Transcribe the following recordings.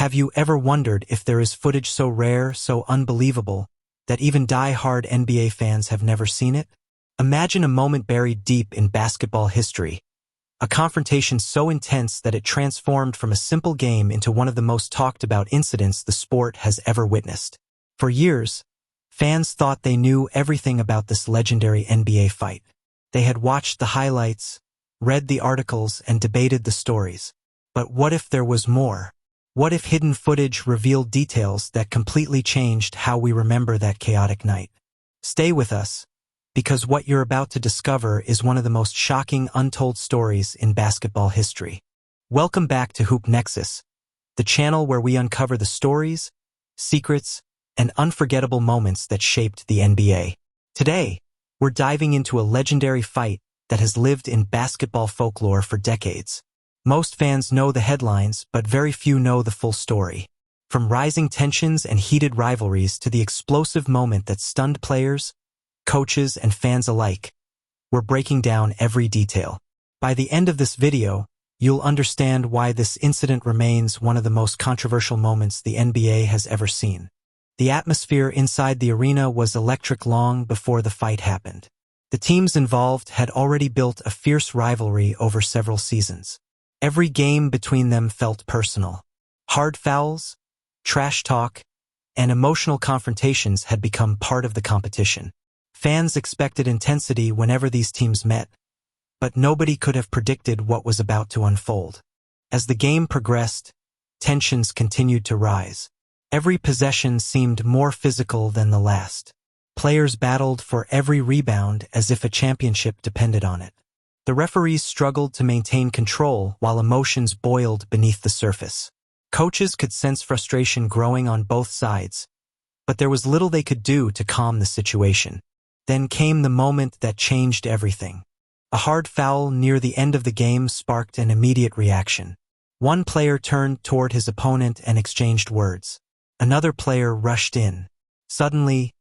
Have you ever wondered if there is footage so rare, so unbelievable, that even die-hard NBA fans have never seen it? Imagine a moment buried deep in basketball history, a confrontation so intense that it transformed from a simple game into one of the most talked-about incidents the sport has ever witnessed. For years, fans thought they knew everything about this legendary NBA fight. They had watched the highlights, read the articles, and debated the stories. But what if there was more? What if hidden footage revealed details that completely changed how we remember that chaotic night? Stay with us, because what you're about to discover is one of the most shocking untold stories in basketball history. Welcome back to HoopNexis, the channel where we uncover the stories, secrets, and unforgettable moments that shaped the NBA. Today, we're diving into a legendary fight that has lived in basketball folklore for decades. Most fans know the headlines, but very few know the full story. From rising tensions and heated rivalries to the explosive moment that stunned players, coaches, and fans alike, we're breaking down every detail. By the end of this video, you'll understand why this incident remains one of the most controversial moments the NBA has ever seen. The atmosphere inside the arena was electric long before the fight happened. The teams involved had already built a fierce rivalry over several seasons. Every game between them felt personal. Hard fouls, trash talk, and emotional confrontations had become part of the competition. Fans expected intensity whenever these teams met, but nobody could have predicted what was about to unfold. As the game progressed, tensions continued to rise. Every possession seemed more physical than the last. Players battled for every rebound as if a championship depended on it. The referees struggled to maintain control while emotions boiled beneath the surface. Coaches could sense frustration growing on both sides, but there was little they could do to calm the situation. Then came the moment that changed everything. A hard foul near the end of the game sparked an immediate reaction. One player turned toward his opponent and exchanged words. Another player rushed in. Suddenly,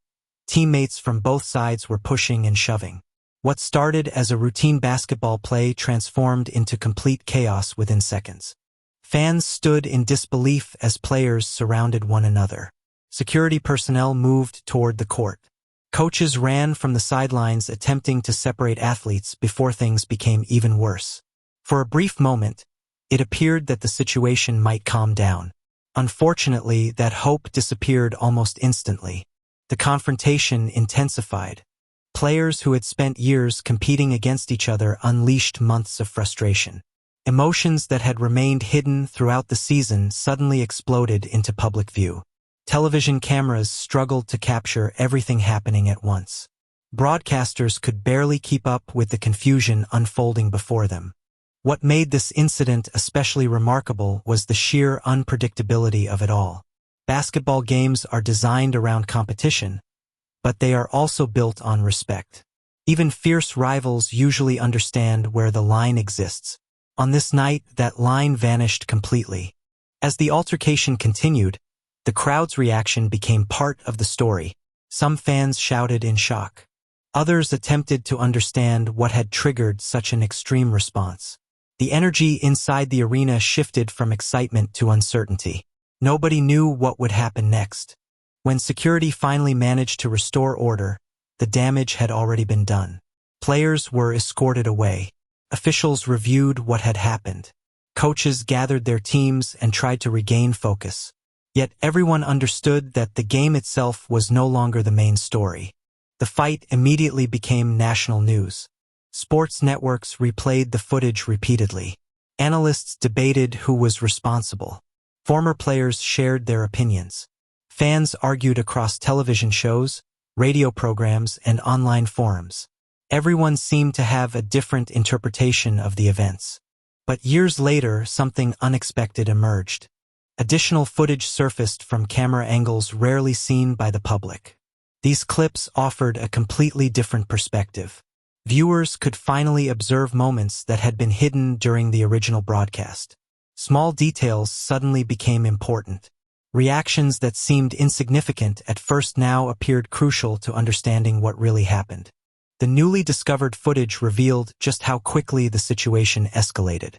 teammates from both sides were pushing and shoving. What started as a routine basketball play transformed into complete chaos within seconds. Fans stood in disbelief as players surrounded one another. Security personnel moved toward the court. Coaches ran from the sidelines attempting to separate athletes before things became even worse. For a brief moment, it appeared that the situation might calm down. Unfortunately, that hope disappeared almost instantly. The confrontation intensified. Players who had spent years competing against each other unleashed months of frustration. Emotions that had remained hidden throughout the season suddenly exploded into public view. Television cameras struggled to capture everything happening at once. Broadcasters could barely keep up with the confusion unfolding before them. What made this incident especially remarkable was the sheer unpredictability of it all. Basketball games are designed around competition, but they are also built on respect. Even fierce rivals usually understand where the line exists. On this night, that line vanished completely. As the altercation continued, the crowd's reaction became part of the story. Some fans shouted in shock. Others attempted to understand what had triggered such an extreme response. The energy inside the arena shifted from excitement to uncertainty. Nobody knew what would happen next. When security finally managed to restore order, the damage had already been done. Players were escorted away. Officials reviewed what had happened. Coaches gathered their teams and tried to regain focus. Yet everyone understood that the game itself was no longer the main story. The fight immediately became national news. Sports networks replayed the footage repeatedly. Analysts debated who was responsible. Former players shared their opinions. Fans argued across television shows, radio programs, and online forums. Everyone seemed to have a different interpretation of the events. But years later, something unexpected emerged. Additional footage surfaced from camera angles rarely seen by the public. These clips offered a completely different perspective. Viewers could finally observe moments that had been hidden during the original broadcast. Small details suddenly became important. Reactions that seemed insignificant at first now appeared crucial to understanding what really happened. The newly discovered footage revealed just how quickly the situation escalated.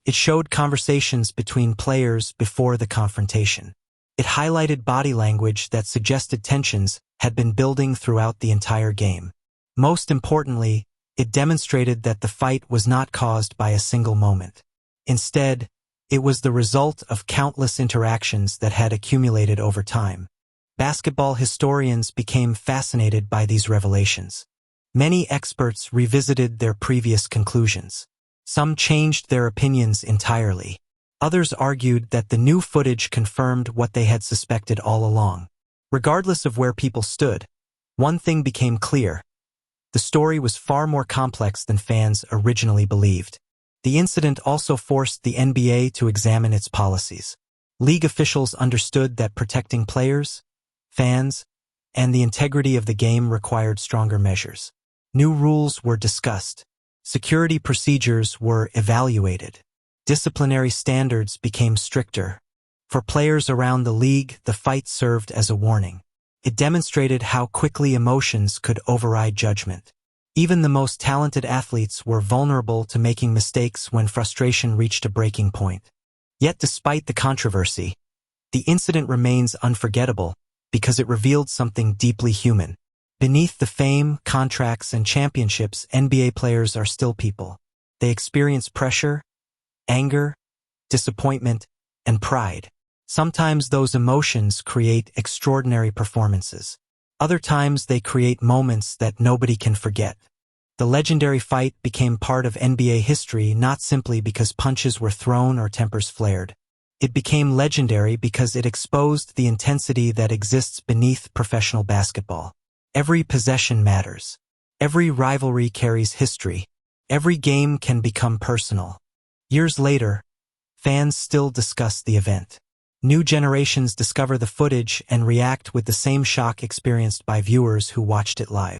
It showed conversations between players before the confrontation. It highlighted body language that suggested tensions had been building throughout the entire game. Most importantly, it demonstrated that the fight was not caused by a single moment. Instead, it was the result of countless interactions that had accumulated over time. Basketball historians became fascinated by these revelations. Many experts revisited their previous conclusions. Some changed their opinions entirely. Others argued that the new footage confirmed what they had suspected all along. Regardless of where people stood, one thing became clear. The story was far more complex than fans originally believed. The incident also forced the NBA to examine its policies. League officials understood that protecting players, fans, and the integrity of the game required stronger measures. New rules were discussed. Security procedures were evaluated. Disciplinary standards became stricter. For players around the league, the fight served as a warning. It demonstrated how quickly emotions could override judgment. Even the most talented athletes were vulnerable to making mistakes when frustration reached a breaking point. Yet despite the controversy, the incident remains unforgettable because it revealed something deeply human. Beneath the fame, contracts, and championships, NBA players are still people. They experience pressure, anger, disappointment, and pride. Sometimes those emotions create extraordinary performances. Other times they create moments that nobody can forget. The legendary fight became part of NBA history not simply because punches were thrown or tempers flared. It became legendary because it exposed the intensity that exists beneath professional basketball. Every possession matters. Every rivalry carries history. Every game can become personal. Years later, fans still discuss the event. New generations discover the footage and react with the same shock experienced by viewers who watched it live.